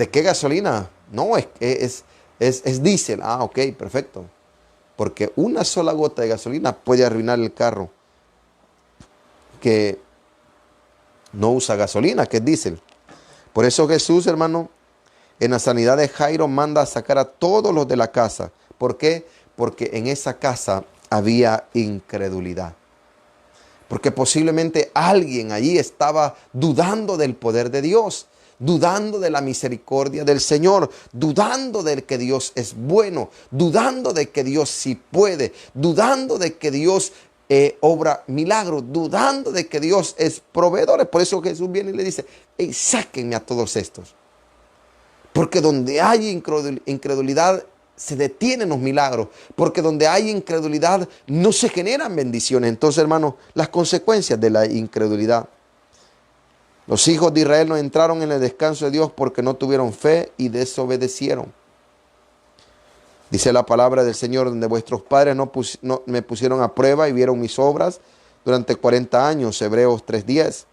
qué gasolina? No, es diésel. Ah, ok, perfecto. Porque una sola gota de gasolina puede arruinar el carro que no usa gasolina, que es diésel. Por eso Jesús, hermano, en la sanidad de Jairo manda a sacar a todos los de la casa. ¿Por qué? Porque en esa casa había incredulidad. Porque posiblemente alguien allí estaba dudando del poder de Dios, dudando de la misericordia del Señor, dudando de que Dios es bueno, dudando de que Dios sí puede, dudando de que Dios obra milagros, dudando de que Dios es proveedor. Por eso Jesús viene y le dice, hey, sáquenme a todos estos. Porque donde hay incredulidad se detienen los milagros. Porque donde hay incredulidad no se generan bendiciones. Entonces, hermanos, las consecuencias de la incredulidad. Los hijos de Israel no entraron en el descanso de Dios porque no tuvieron fe y desobedecieron. Dice la palabra del Señor, donde vuestros padres no me pusieron a prueba y vieron mis obras durante 40 años. Hebreos 3:10.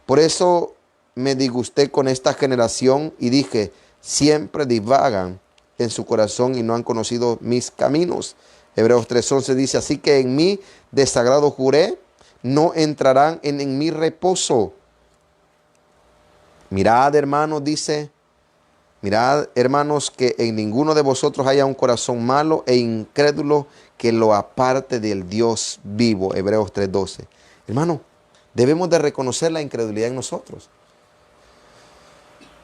Por eso me disgusté con esta generación y dije, siempre divagan en su corazón y no han conocido mis caminos. Hebreos 3:11 dice, así que en mi desagrado juré, no entrarán en mi reposo. Mirad, hermanos, dice, mirad, hermanos, que en ninguno de vosotros haya un corazón malo e incrédulo que lo aparte del Dios vivo. Hebreos 3:12. Hermano, debemos de reconocer la incredulidad en nosotros.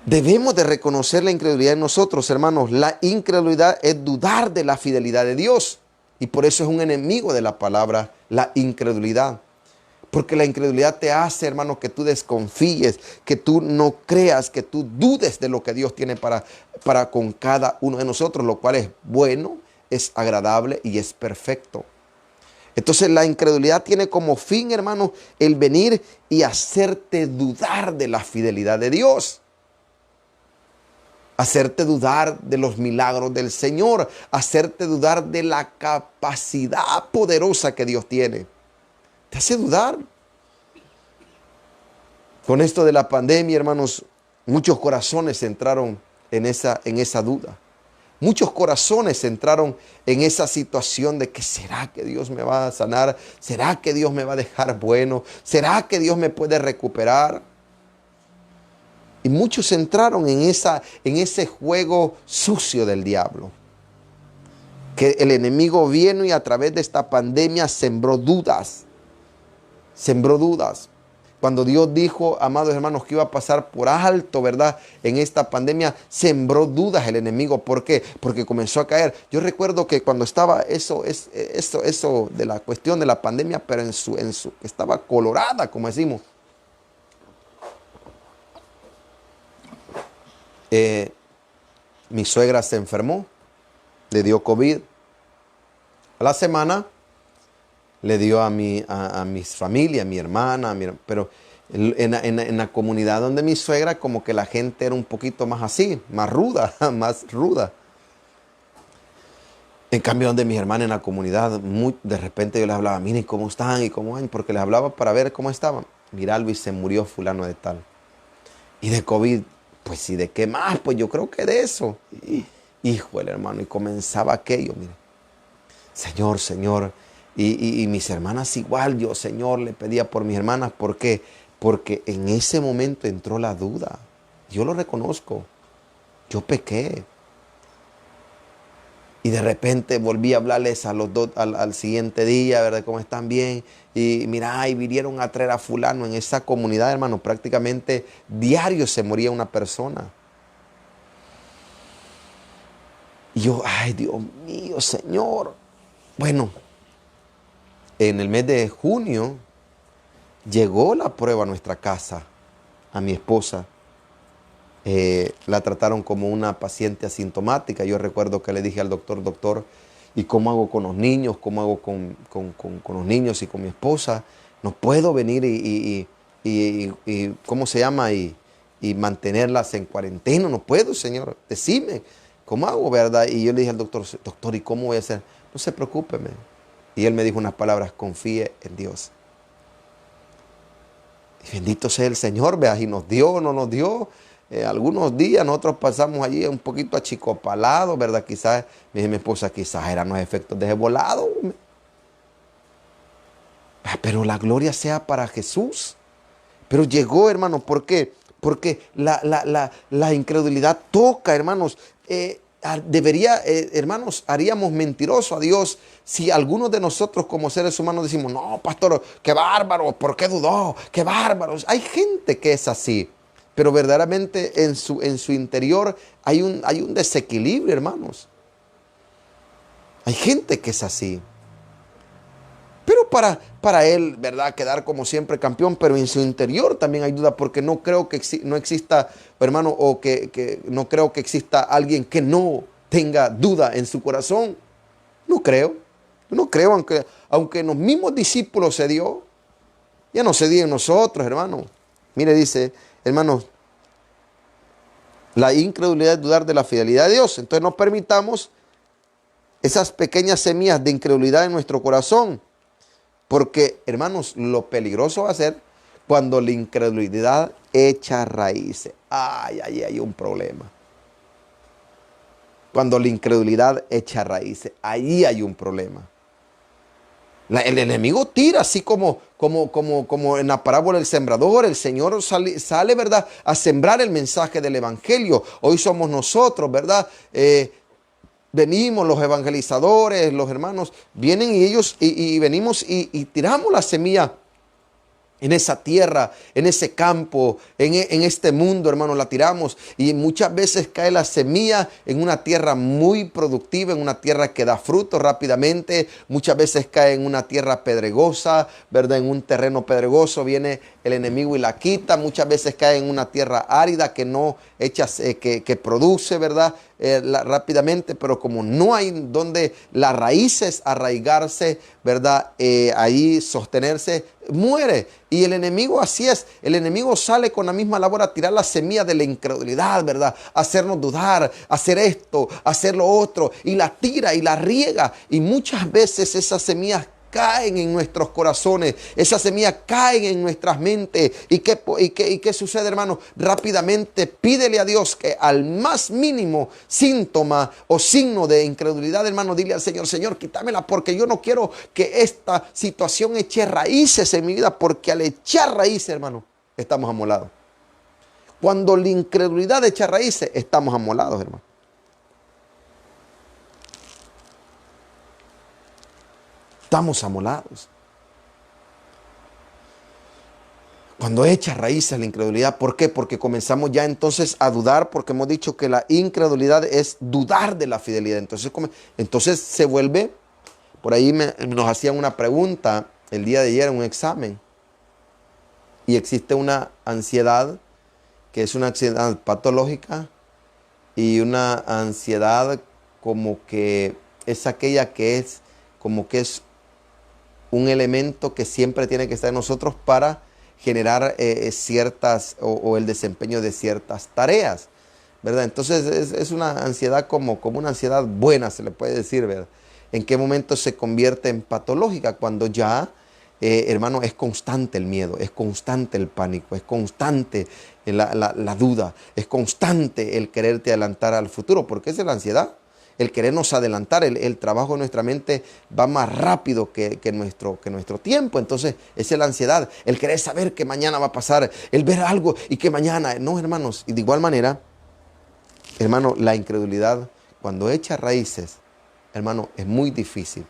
Debemos de reconocer la incredulidad en nosotros, hermanos. La incredulidad es dudar de la fidelidad de Dios. Y por eso es un enemigo de la palabra, la incredulidad. Porque la incredulidad te hace, hermano, que tú desconfíes, que tú no creas, que tú dudes de lo que Dios tiene para con cada uno de nosotros, lo cual es bueno, es agradable y es perfecto. Entonces la incredulidad tiene como fin, hermano, el venir y hacerte dudar de la fidelidad de Dios. Hacerte dudar de los milagros del Señor, hacerte dudar de la capacidad poderosa que Dios tiene. Te hace dudar. Con esto de la pandemia, hermanos, muchos corazones entraron en esa duda. Muchos corazones entraron en esa situación de que ¿será que Dios me va a sanar? ¿Será que Dios me va a dejar bueno? ¿Será que Dios me puede recuperar? Y muchos entraron en ese juego sucio del diablo. Que el enemigo vino y a través de esta pandemia sembró dudas. Sembró dudas. Cuando Dios dijo, amados hermanos, que iba a pasar por alto, ¿verdad? En esta pandemia, sembró dudas el enemigo. ¿Por qué? Porque comenzó a caer. Yo recuerdo que cuando estaba eso de la cuestión de la pandemia, pero estaba colorada, como decimos. Mi suegra se enfermó, le dio COVID. A la semana le dio a mi familia, a mi hermana, pero en la comunidad donde mi suegra, como que la gente era un poquito más así, más ruda, más ruda. En cambio, donde mis hermanas en la comunidad, de repente yo les hablaba, miren cómo están y cómo van, porque les hablaba para ver cómo estaban. Mira, Luis, se murió fulano de tal. Y de COVID, pues, ¿y de qué más? Pues yo creo que de eso. Híjole, hermano, y comenzaba aquello, mire. Señor, Señor. Y mis hermanas igual, yo, Señor, le pedía por mis hermanas. ¿Por qué? Porque en ese momento entró la duda. Yo lo reconozco. Yo pequé. Y de repente volví a hablarles a los dos al siguiente día, ¿verdad? ¿Cómo están bien? Y mira, y vinieron a traer a fulano en esa comunidad, hermano. Prácticamente diario se moría una persona. Y yo, ay, Dios mío, Señor. Bueno, en el mes de junio llegó la prueba a nuestra casa, a mi esposa. La trataron como una paciente asintomática. Yo recuerdo que le dije al doctor, doctor, ¿y cómo hago con los niños? ¿Cómo hago con los niños y con mi esposa? No puedo venir y ¿cómo se llama? Y mantenerlas en cuarentena. No puedo, señor. Decime, ¿cómo hago, verdad? Y yo le dije al doctor, doctor, ¿y cómo voy a hacer? No se preocupe. Y él me dijo unas palabras, confíe en Dios. Y bendito sea el Señor, vea, y nos dio, no nos dio. Algunos días nosotros pasamos allí un poquito achicopalados, ¿verdad? Quizás, me dice mi esposa, quizás eran los efectos de ese volado. Pero la gloria sea para Jesús. Pero llegó, hermano, ¿por qué? Porque la incredulidad toca, hermanos. Hermanos, haríamos mentiroso a Dios si algunos de nosotros como seres humanos decimos, no, pastor, qué bárbaro, ¿por qué dudó? Qué bárbaros. Hay gente que es así, pero verdaderamente en su interior hay un desequilibrio, hermanos. Hay gente que es así. Pero para él, ¿verdad? Quedar como siempre campeón, pero en su interior también hay duda, porque no creo que no exista, hermano, o que no creo que exista alguien que no tenga duda en su corazón. No creo. No creo, aunque en los mismos discípulos se dio, ya no se dio en nosotros, hermano. Mire, dice, hermanos, la incredulidad es dudar de la fidelidad de Dios. Entonces no permitamos esas pequeñas semillas de incredulidad en nuestro corazón. Porque, hermanos, lo peligroso va a ser cuando la incredulidad echa raíces. Ay, hay un problema. Cuando la incredulidad echa raíces, ahí hay un problema. El enemigo tira, así como en la parábola del sembrador. El Señor sale, ¿verdad?, a sembrar el mensaje del evangelio. Hoy somos nosotros, ¿verdad?, venimos los evangelizadores, los hermanos, vienen y ellos y venimos y tiramos la semilla en esa tierra, en ese campo, en este mundo, hermano, la tiramos. Y muchas veces cae la semilla en una tierra muy productiva, en una tierra que da fruto rápidamente. Muchas veces cae en una tierra pedregosa, ¿verdad? En un terreno pedregoso viene el enemigo y la quita. Muchas veces cae en una tierra árida que no echa, que produce, ¿verdad? Rápidamente, pero como no hay donde las raíces arraigarse, ¿verdad? Ahí sostenerse, muere. Y el enemigo así es. El enemigo sale con la misma labor a tirar la semilla de la incredulidad, ¿verdad? Hacernos dudar, hacer esto, hacer lo otro. Y la tira y la riega. Y muchas veces esas semillas caen en nuestros corazones, esas semillas caen en nuestras mentes. ¿Y qué sucede, hermano? Rápidamente pídele a Dios que al más mínimo síntoma o signo de incredulidad, hermano, dile al Señor, Señor, quítamela, porque yo no quiero que esta situación eche raíces en mi vida, porque al echar raíces, hermano, estamos amolados. Cuando la incredulidad echa raíces, estamos amolados, hermano. estamos amolados. Cuando echa raíces la incredulidad, ¿por qué? Porque comenzamos ya entonces a dudar, porque hemos dicho que la incredulidad es dudar de la fidelidad. Entonces se vuelve, por ahí nos hacían una pregunta el día de ayer en un examen, y existe una ansiedad que es una ansiedad patológica y una ansiedad como que es aquella que es como que es un elemento que siempre tiene que estar en nosotros para generar ciertas o el desempeño de ciertas tareas, ¿verdad? Entonces es una ansiedad como una ansiedad buena, se le puede decir, ¿verdad? ¿En qué momento se convierte en patológica? Cuando ya, hermano, es constante el miedo, es constante el pánico, es constante la duda, es constante el quererte adelantar al futuro, porque esa es la ansiedad. El querernos adelantar, el trabajo de nuestra mente va más rápido que nuestro tiempo. Entonces, esa es la ansiedad. El querer saber que mañana va a pasar, el ver algo y que mañana. No, hermanos. Y de igual manera, hermano, la incredulidad, cuando echa raíces, hermano, es muy difícil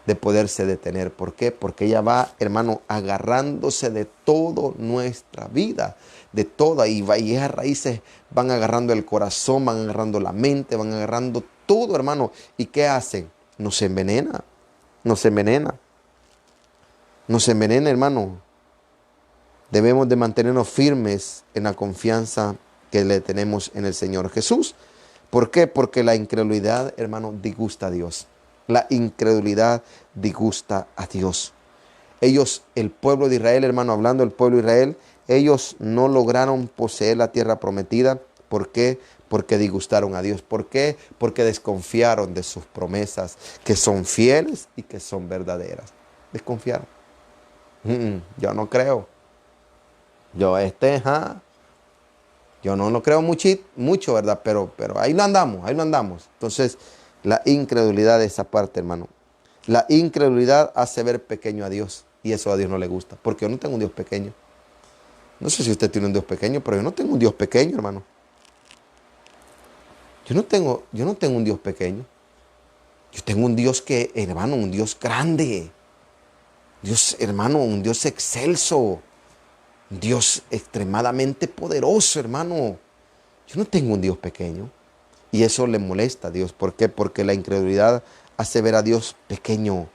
de poderse detener. ¿Por qué? Porque ella va, hermano, agarrándose de toda nuestra vida, de toda, y esas raíces van agarrando el corazón, van agarrando la mente, van agarrando todo, hermano. ¿Y qué hacen? Nos envenena, nos envenena, nos envenena, hermano. Debemos de mantenernos firmes en la confianza que le tenemos en el Señor Jesús. ¿Por qué? Porque la incredulidad, hermano, disgusta a Dios. La incredulidad disgusta a Dios. Ellos, el pueblo de Israel, hermano, hablando del pueblo de Israel, ellos no lograron poseer la tierra prometida. ¿Por qué? Porque disgustaron a Dios. ¿Por qué? Porque desconfiaron de sus promesas, que son fieles y que son verdaderas. Desconfiaron. Yo no creo. Yo no lo creo mucho, ¿verdad? Pero ahí lo andamos, ahí lo andamos. Entonces, la incredulidad de esa parte, hermano. La incredulidad hace ver pequeño a Dios. Y eso a Dios no le gusta. Porque yo no tengo un Dios pequeño. No sé si usted tiene un Dios pequeño, pero yo no tengo un Dios pequeño, hermano. Yo no tengo un Dios pequeño. Yo tengo un Dios que, hermano, un Dios grande. Dios, hermano, un Dios excelso. Un Dios extremadamente poderoso, hermano. Yo no tengo un Dios pequeño. Y eso le molesta a Dios. ¿Por qué? Porque la incredulidad hace ver a Dios pequeño.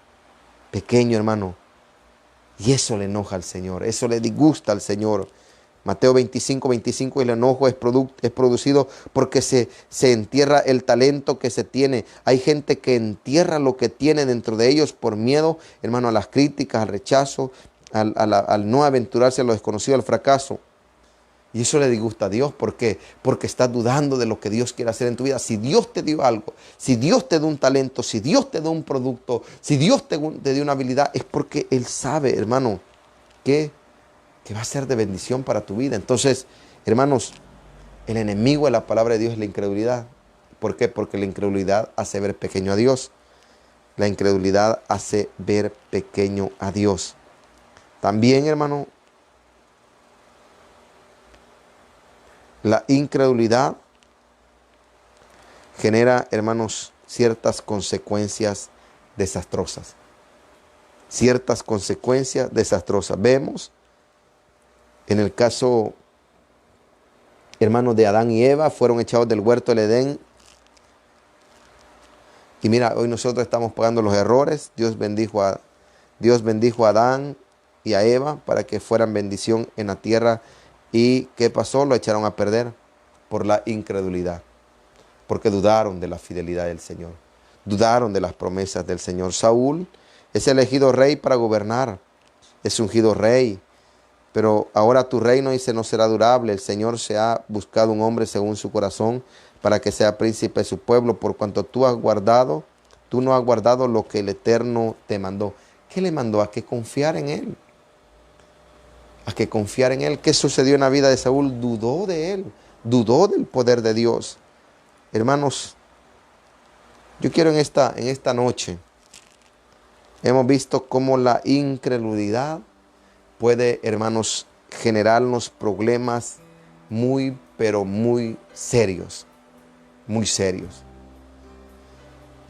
Pequeño, hermano. Y eso le enoja al Señor. Eso le disgusta al Señor. Mateo 25:25, el enojo es producido porque se entierra el talento que se tiene. Hay gente que entierra lo que tiene dentro de ellos por miedo, hermano, a las críticas, al rechazo, al no aventurarse a lo desconocido, al fracaso. Y eso le disgusta a Dios. ¿Por qué? Porque estás dudando de lo que Dios quiere hacer en tu vida. Si Dios te dio algo, si Dios te dio un talento, si Dios te dio un producto, si Dios te dio una habilidad, es porque Él sabe, hermano, que va a ser de bendición para tu vida. Entonces, hermanos, el enemigo de la palabra de Dios es la incredulidad. ¿Por qué? Porque la incredulidad hace ver pequeño a Dios. La incredulidad hace ver pequeño a Dios. También, hermano, la incredulidad genera, hermanos, ciertas consecuencias desastrosas. Ciertas consecuencias desastrosas. Vemos en el caso, hermanos, de Adán y Eva, fueron echados del huerto del Edén. Y mira, hoy nosotros estamos pagando los errores. Dios bendijo a Adán y a Eva para que fueran bendición en la tierra. ¿Y qué pasó? Lo echaron a perder por la incredulidad. Porque dudaron de la fidelidad del Señor. Dudaron de las promesas del Señor. Saúl es elegido rey para gobernar. Es ungido rey. Pero ahora tu reino, dice, no será durable. El Señor se ha buscado un hombre según su corazón para que sea príncipe de su pueblo. Por cuanto tú no has guardado lo que el Eterno te mandó. ¿Qué le mandó? A que confiar en Él. A que confiar en Él. ¿Qué sucedió en la vida de Saúl? Dudó de Él. Dudó del poder de Dios. Hermanos, yo quiero en esta noche, hemos visto cómo la incredulidad puede, hermanos, generarnos problemas muy, pero muy serios. Muy serios.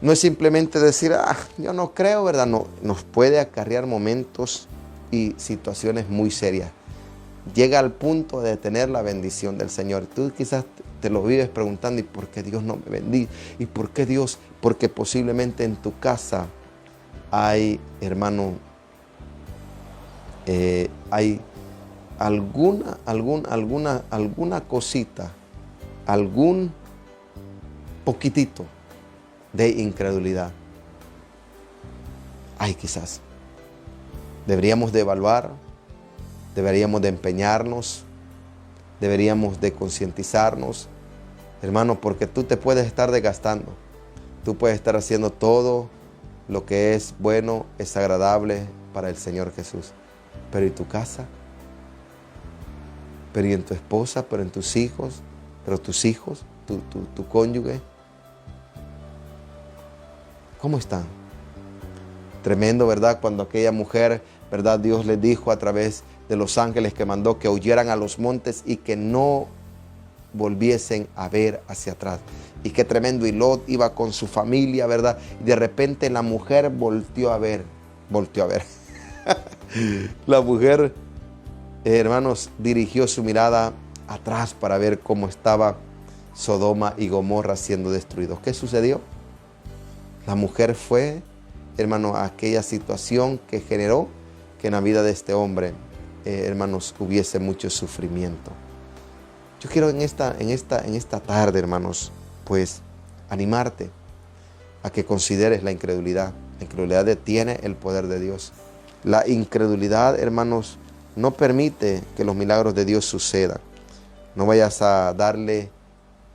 No es simplemente decir, yo no creo, ¿verdad? No, nos puede acarrear momentos y situaciones muy serias. Llega al punto de tener la bendición del Señor. Tú quizás te lo vives preguntando, ¿y por qué Dios no me bendice? ¿Y por qué Dios? Porque posiblemente en tu casa hay, hermano, hay alguna cosita, algún poquitito de incredulidad. Hay quizás. Deberíamos de evaluar, deberíamos de empeñarnos, deberíamos de concientizarnos, hermano, porque tú te puedes estar desgastando. Tú puedes estar haciendo todo lo que es bueno, es agradable para el Señor Jesús. Pero ¿y tu casa? ¿Pero y en tu esposa? ¿Pero en tus hijos? ¿Pero tus hijos? ¿Tu cónyuge? ¿Cómo están? Tremendo, ¿verdad? Cuando aquella mujer, ¿verdad? Dios les dijo a través de los ángeles que mandó que huyeran a los montes y que no volviesen a ver hacia atrás. Y qué tremendo. Y Lot iba con su familia, ¿verdad? Y de repente la mujer volteó a ver. La mujer, hermanos, dirigió su mirada atrás para ver cómo estaba Sodoma y Gomorra siendo destruidos. ¿Qué sucedió? La mujer fue, hermano, a aquella situación que generó que en la vida de este hombre, hermanos, hubiese mucho sufrimiento. Yo quiero en esta tarde, hermanos, pues animarte a que consideres la incredulidad. La incredulidad detiene el poder de Dios. La incredulidad, hermanos, no permite que los milagros de Dios sucedan. No vayas a darle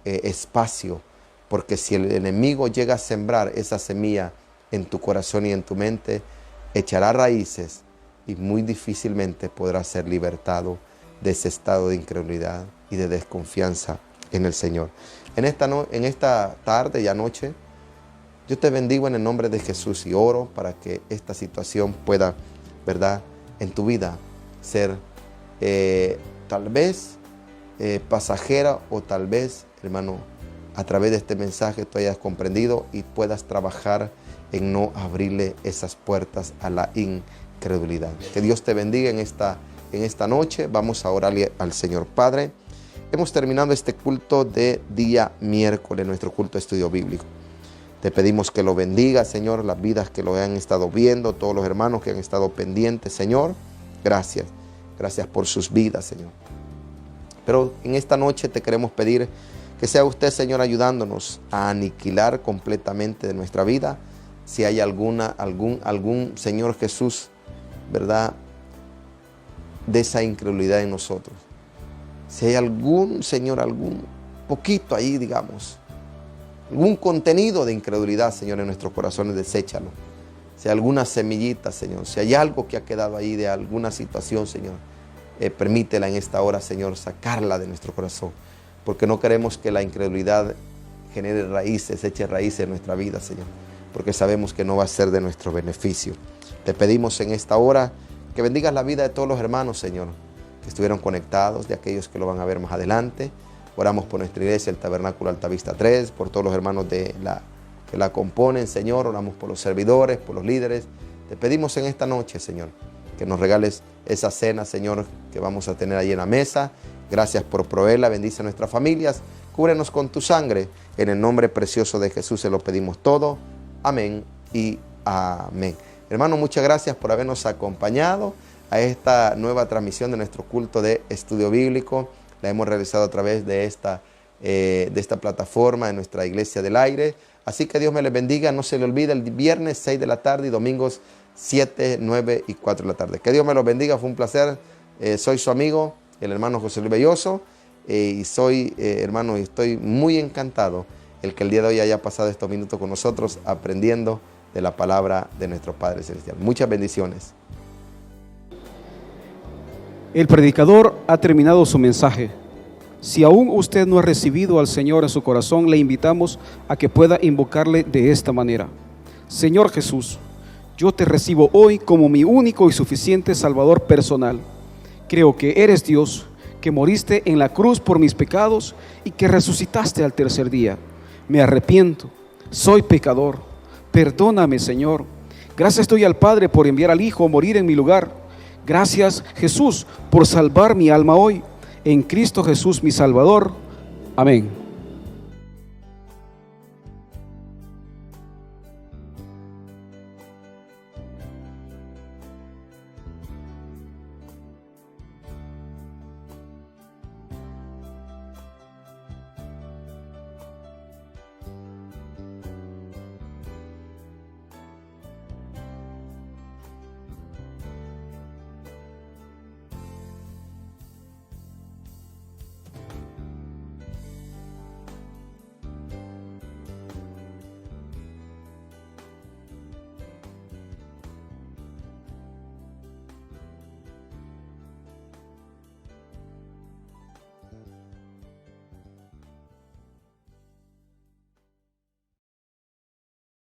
espacio, porque si el enemigo llega a sembrar esa semilla en tu corazón y en tu mente, echará raíces y muy difícilmente podrás ser libertado de ese estado de incredulidad y de desconfianza en el Señor. En esta tarde y anoche, yo te bendigo en el nombre de Jesús y oro para que esta situación pueda, ¿verdad?, en tu vida ser tal vez pasajera, o tal vez, hermano, a través de este mensaje tú hayas comprendido y puedas trabajar en no abrirle esas puertas a la incredulidad. Que Dios te bendiga en esta noche. Vamos a orarle al Señor. Padre, hemos terminado este culto de día miércoles, nuestro culto de estudio bíblico. Te pedimos que lo bendiga, Señor, las vidas que lo han estado viendo, todos los hermanos que han estado pendientes, Señor. Gracias. Gracias por sus vidas, Señor. Pero en esta noche te queremos pedir que sea usted, Señor, ayudándonos a aniquilar completamente de nuestra vida si hay algún Señor Jesús, ¿verdad?, de esa incredulidad en nosotros. Si hay algún, Señor, algún poquito ahí, digamos, algún contenido de incredulidad, Señor, en nuestros corazones, deséchalo. Si hay alguna semillita, Señor, si hay algo que ha quedado ahí de alguna situación, Señor, permítela en esta hora, Señor, sacarla de nuestro corazón, porque no queremos que la incredulidad genere raíces, eche raíces en nuestra vida, Señor, porque sabemos que no va a ser de nuestro beneficio. Te pedimos en esta hora que bendigas la vida de todos los hermanos, Señor, que estuvieron conectados, de aquellos que lo van a ver más adelante. Oramos por nuestra iglesia, el Tabernáculo Altavista 3, por todos los hermanos que la componen, Señor. Oramos por los servidores, por los líderes. Te pedimos en esta noche, Señor, que nos regales esa cena, Señor, que vamos a tener ahí en la mesa. Gracias por proveerla. Bendice a nuestras familias. Cúbrenos con tu sangre. En el nombre precioso de Jesús se lo pedimos todo. Amén y amén. Hermano, muchas gracias por habernos acompañado a esta nueva transmisión de nuestro culto de estudio bíblico. La hemos realizado a través de esta plataforma de nuestra Iglesia del Aire. Así que Dios me les bendiga. No se le olvide el viernes 6 de la tarde y domingos 7, 9 y 4 de la tarde. Que Dios me los bendiga. Fue un placer. Soy su amigo, el hermano José Luis Belloso. Y soy, hermano, y estoy muy encantado el que el día de hoy haya pasado estos minutos con nosotros aprendiendo de la palabra de nuestro Padre Celestial. Muchas bendiciones. El predicador ha terminado su mensaje. Si aún usted no ha recibido al Señor en su corazón, le invitamos a que pueda invocarle de esta manera. Señor Jesús, yo te recibo hoy como mi único y suficiente Salvador personal. Creo que eres Dios, que moriste en la cruz por mis pecados y que resucitaste al tercer día. Me arrepiento, soy pecador. Perdóname, Señor. Gracias doy al Padre por enviar al Hijo a morir en mi lugar. Gracias, Jesús, por salvar mi alma hoy. En Cristo Jesús, mi Salvador. Amén.